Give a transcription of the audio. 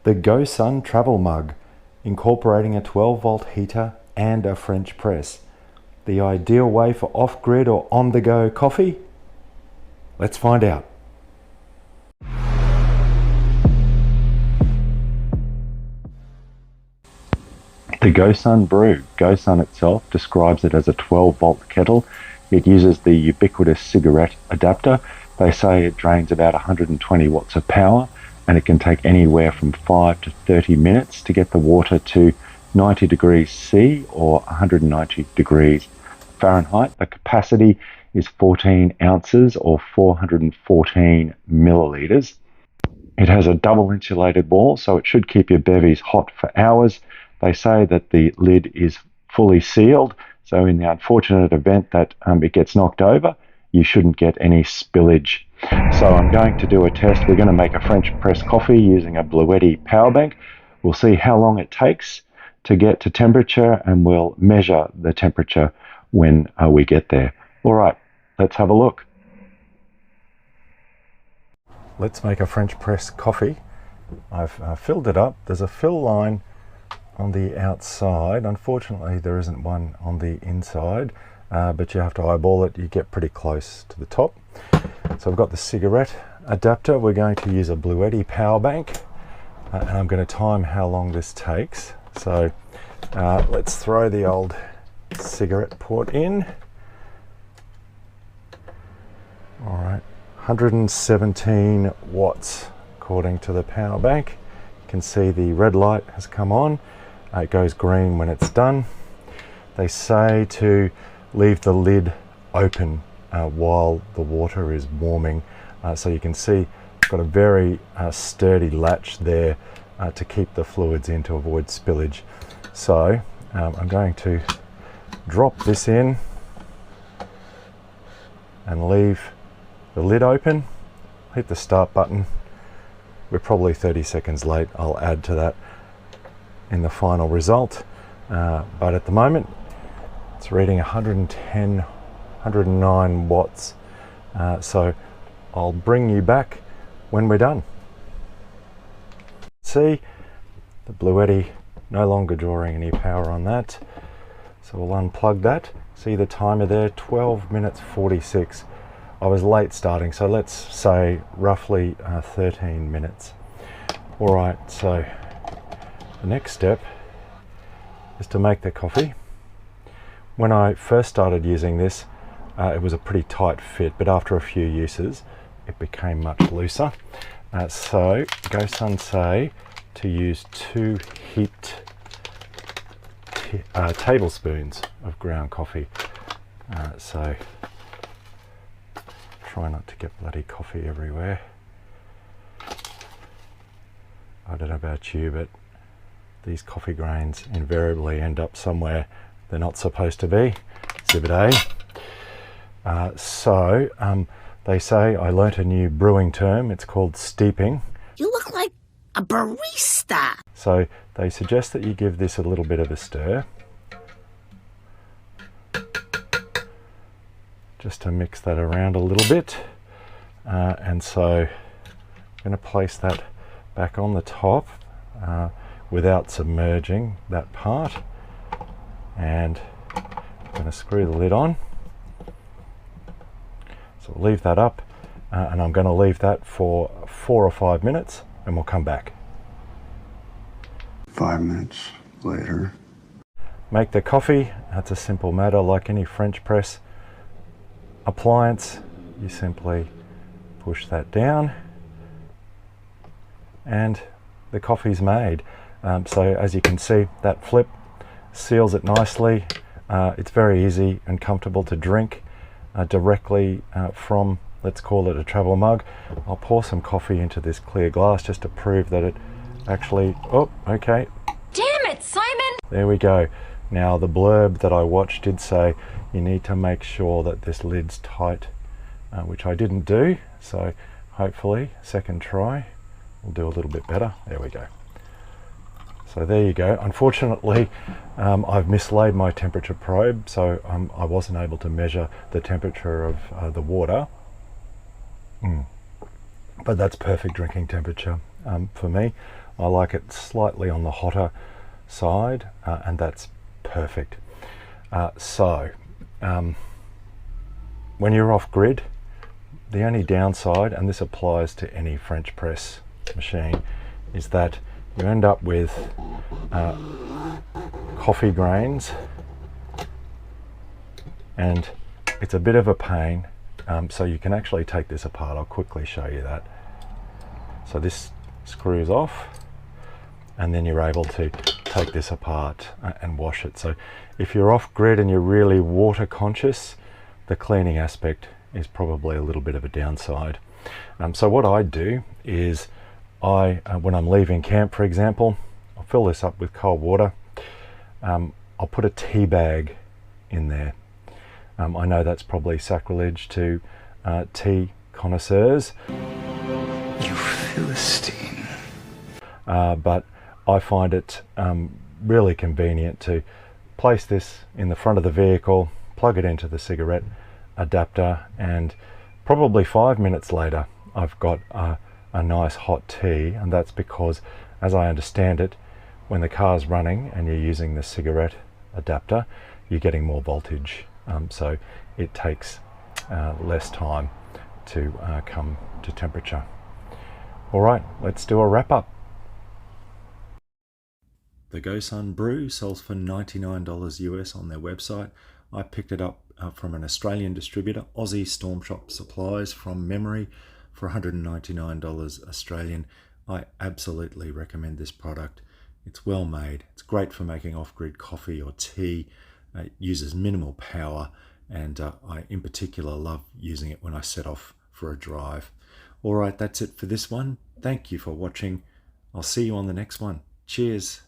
The Gosun travel mug, incorporating a 12-volt heater and a French press. The ideal way for off-grid or on-the-go coffee? Let's find out. The Gosun Brew. Gosun itself describes it as a 12-volt kettle. It uses the ubiquitous cigarette adapter. They say it drains about 120 watts of power, and it can take anywhere from 5 to 30 minutes to get the water to 90 degrees C or 190 degrees Fahrenheit. The capacity is 14 ounces or 414 milliliters. It has a double insulated wall, so it should keep your bevies hot for hours. They say that the lid is fully sealed, so in the unfortunate event that it gets knocked over, you shouldn't get any spillage. So I'm going to do a test. We're going to make a French press coffee using a Bluetti power bank. We'll see how long it takes to get to temperature, and we'll measure the temperature when we get there. All right, let's have a look. Let's make a French press coffee. I've filled it up. There's a fill line on the outside. Unfortunately, there isn't one on the inside, but you have to eyeball it. You get pretty close to the top. So I've got the cigarette adapter. We're going to use a Bluetti power bank, and I'm going to time how long this takes. So let's throw the old cigarette port in. All right, 117 watts according to the power bank. You can see the red light has come on. It goes green when it's done. They say to leave the lid open while the water is warming. So you can see I've got a very sturdy latch there to keep the fluids in to avoid spillage. So I'm going to drop this in and leave the lid open. Hit the start button. We're probably 30 seconds late. I'll add to that in the final result. But at the moment, it's reading 110, 109 watts. So I'll bring you back when we're done. See, the Bluetti no longer drawing any power on that. So we'll unplug that. See the timer there, 12 minutes 46. I was late starting, so let's say roughly 13 minutes. All right, so the next step is to make the coffee. When I first started using this, it was a pretty tight fit, but after a few uses, it became much looser. So Gosun say to use 2 heaped tablespoons of ground coffee. So try not to get bloody coffee everywhere. I don't know about you, but these coffee grains invariably end up somewhere they're not supposed to be. Exhibit A. They say, I learnt a new brewing term. It's called steeping. You look like a barista. So they suggest that you give this a little bit of a stir, just to mix that around a little bit. And so I'm going to place that back on the top without submerging that part. And I'm going to screw the lid on. So we'll leave that up, and I'm going to leave that for 4 or 5 minutes, and we'll come back. 5 minutes later. Make the coffee. That's a simple matter. Like any French press appliance, you simply push that down and the coffee's made. So as you can see, that flip seals it nicely. It's very easy and comfortable to drink directly from, let's call it a travel mug. I'll pour some coffee into this clear glass just to prove that it actually, oh, okay. Damn it, Simon! There we go. Now the blurb that I watched did say you need to make sure that this lid's tight, which I didn't do. So hopefully second try will do a little bit better. There we go. So there you go. Unfortunately, I've mislaid my temperature probe, so I wasn't able to measure the temperature of the water. But that's perfect drinking temperature. for me. I like it slightly on the hotter side, and that's perfect. When you're off grid, the only downside, and this applies to any French press machine, is that you end up with coffee grains, and it's a bit of a pain. So you can actually take this apart. I'll quickly show you that. So this screws off, and then you're able to take this apart and wash it. So if you're off grid and you're really water conscious, the cleaning aspect is probably a little bit of a downside. So what I do is when I'm leaving camp, for example, I'll fill this up with cold water. I'll put a tea bag in there. I know that's probably sacrilege to tea connoisseurs. You Philistine. But I find it really convenient to place this in the front of the vehicle, plug it into the cigarette adapter, and probably 5 minutes later I've got a nice hot tea. And that's because, as I understand it, when the car's running and you're using the cigarette adapter, you're getting more voltage, so it takes less time to come to temperature. All right, let's do a wrap up. The Gosun Brew sells for $99 US on their website. I picked it up from an Australian distributor, Aussie Storm Shop Supplies, from memory, for $199 Australian. I absolutely recommend this product. It's well made. It's great for making off-grid coffee or tea. It uses minimal power, and I in particular love using it when I set off for a drive. All right, that's it for this one. Thank you for watching. I'll see you on the next one. Cheers.